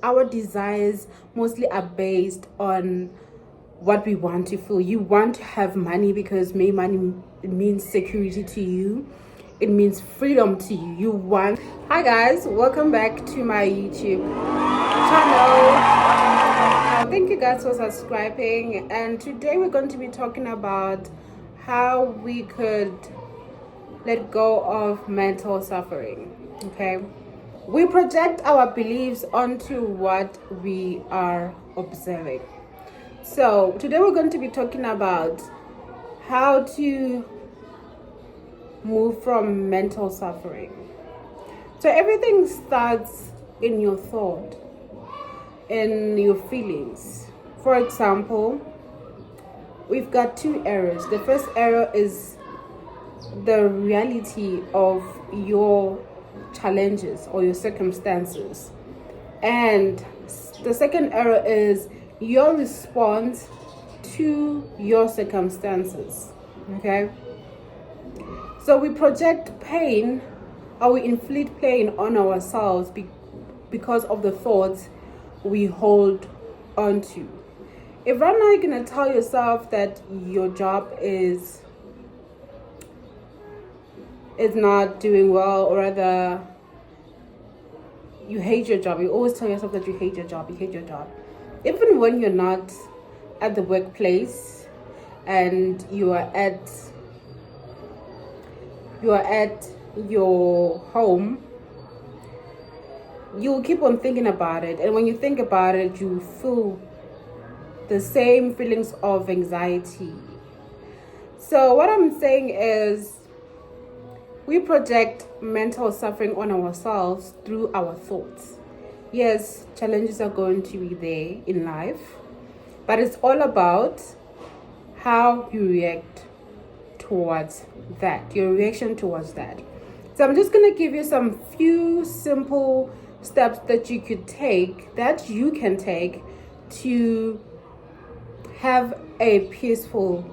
Our desires mostly are based on what we want to feel. You want to have money because money means security to you. It means freedom to you. You want. Hi guys, welcome back to my YouTube channel. Thank you guys for subscribing. And today we're going to be talking about how we could let go of mental suffering. Okay. We project our beliefs onto what we are observing. So today we're going to be talking about how to move from mental suffering. So everything starts in your thought, in your feelings. For example, we've got two errors. The first error is the reality of your challenges or your circumstances, and the second error is your response to your circumstances. Okay, so we project pain or we inflict pain on ourselves because of the thoughts we hold on to. If right now you're gonna tell yourself that your job is not doing well, or rather you hate your job, you always tell yourself that you hate your job, even when you're not at the workplace and you are at your home, you'll keep on thinking about it, and when you think about it, you feel the same feelings of anxiety. So what I'm saying is, we project mental suffering on ourselves through our thoughts. Yes, challenges are going to be there in life, but it's all about how you react towards that, your reaction towards that. So I'm just going to give you some few simple steps that you can take to have a peaceful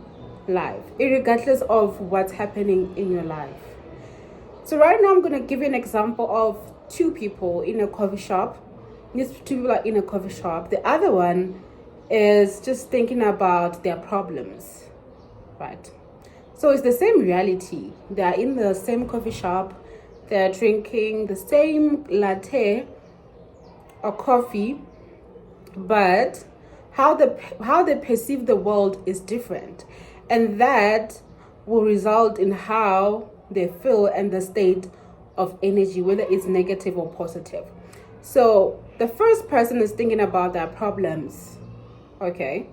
life, regardless of what's happening in your life. So right now I'm going to give you an example of two people in a coffee shop. These two people are in a coffee shop. The other one is just thinking about their problems, right? So it's the same reality. They are in the same coffee shop. They are drinking the same latte or coffee, but how they perceive the world is different, and that will result in how they feel and the state of energy, whether it's negative or positive. So the first person is thinking about their problems, okay,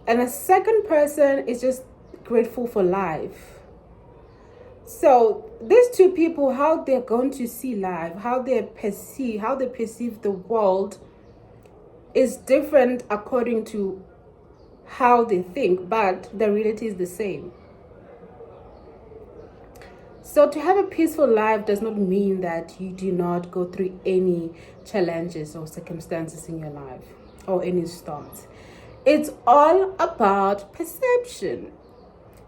and the second person is just grateful for life. So these two people, how they're going to see life, how they perceive the world is different according to how they think, but the reality is the same. So to have a peaceful life does not mean that you do not go through any challenges or circumstances in your life or any storms. It's all about perception.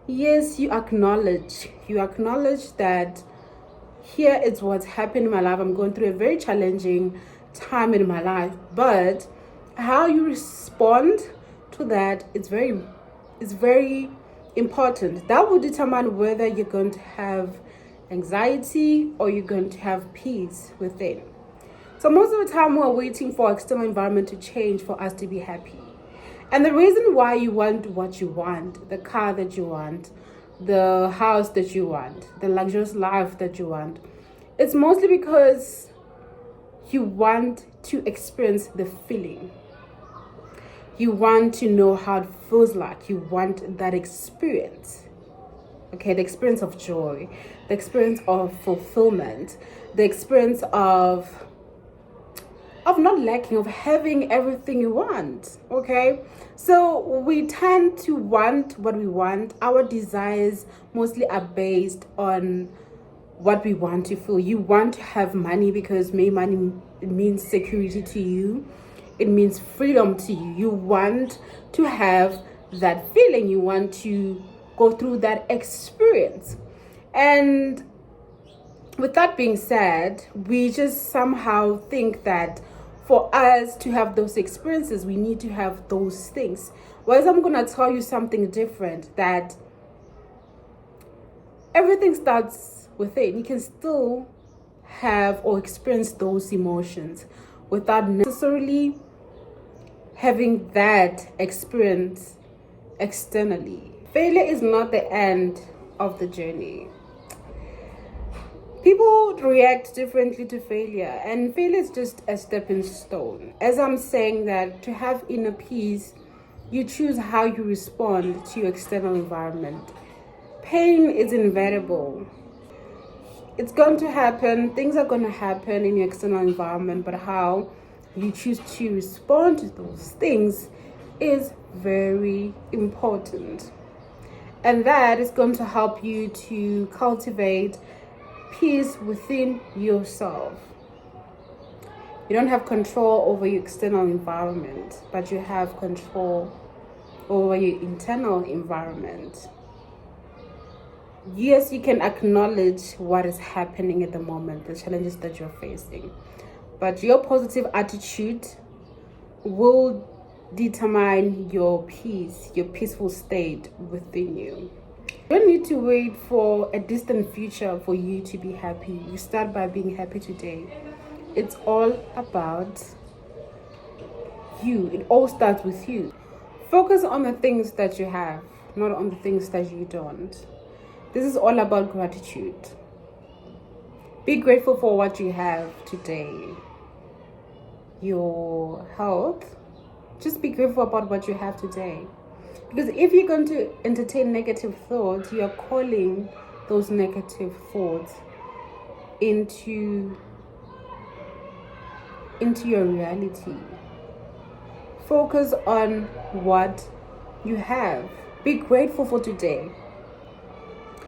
Yes, you acknowledge that here is what's happened in my life. I'm going through a very challenging time in my life, but how you respond to that is very important. That will determine whether you're going to have anxiety or you're going to have peace within. So most of the time we're waiting for external environment to change for us to be happy. And the reason why you want what you want, the car that you want, the house that you want, the luxurious life that you want, it's mostly because you want to experience the feeling. You want to know how it feels like. You want that experience. Okay, the experience of joy, the experience of fulfillment, the experience of not lacking, of having everything you want. Okay, so we tend to want what we want. Our desires mostly are based on what we want to feel. You want to have money because money means security to you. It means freedom to you. You want to have that feeling. You want to go through that experience. And with that being said, we just somehow think that For us to have those experiences, we need to have those things. Whereas I'm going to tell you something different, that everything starts within. You can still have or experience those emotions without necessarily having that experience externally. Failure is not the end of the journey. People react differently to failure, and failure is just a stepping stone. As I'm saying, that to have inner peace, you choose how you respond to your external environment. Pain is inevitable. It's going to happen. Things are going to happen in your external environment, but how you choose to respond to those things is very important. And that is going to help you to cultivate peace within yourself. You don't have control over your external environment, but you have control over your internal environment. Yes, you can acknowledge what is happening at the moment, the challenges that you're facing, but your positive attitude will determine your peace, your peaceful state within you. You don't need to wait for a distant future for you to be happy. You start by being happy today. It's all about you. It all starts with you. Focus on the things that you have, not on the things that you don't. This is all about gratitude. Be grateful for what you have today. Your health. Just be grateful about what you have today. Because if you're going to entertain negative thoughts, you're calling those negative thoughts into your reality. Focus on what you have. Be grateful for today.